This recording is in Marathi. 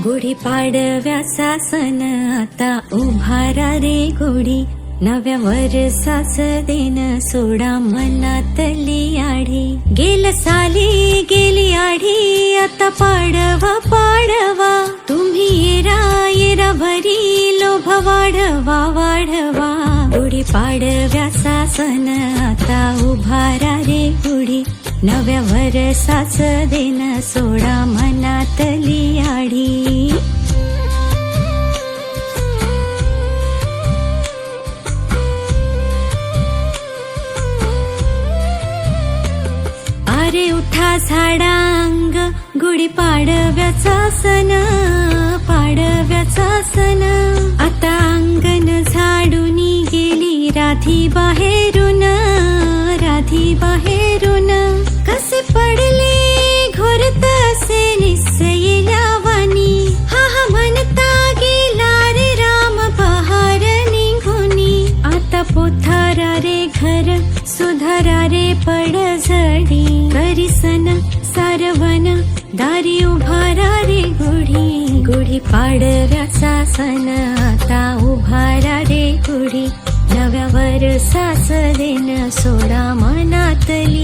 गुढी पाडव्याचा सण आता उभारा रे गुढी, नव्या वर्षाच दिन सोडा मनातली आढी. गेल साली गेली आढी, आता पाडवा पाडवा, तुम्ही येरा भरी लोभ वाढवा वाढवा. गुढी पाडव्याचा सण आता उभारा रे गुढी, नव्या वर्षाच दिन सोडा मनातली आढी. अरे उठा झाडांग, गुढी पाडव्याचा सण, पाडव्याचा सण. आता अंगण झाडून गेली राधी बाहेरून, राधी बाहेरून. कसे पडले घोरत असे निसयल्या वाणी, हा हा म्हणता गेला रे राम बहार निघुनी. आता पोथारा रे घर सुधारा रे पडझडी, करी सन सारवन दारी उभारा रे गुढी. गुढी पाडव्याचा सण आता उभारा रे गुढी, नव्या वर्षाच दिन सोडा मनातली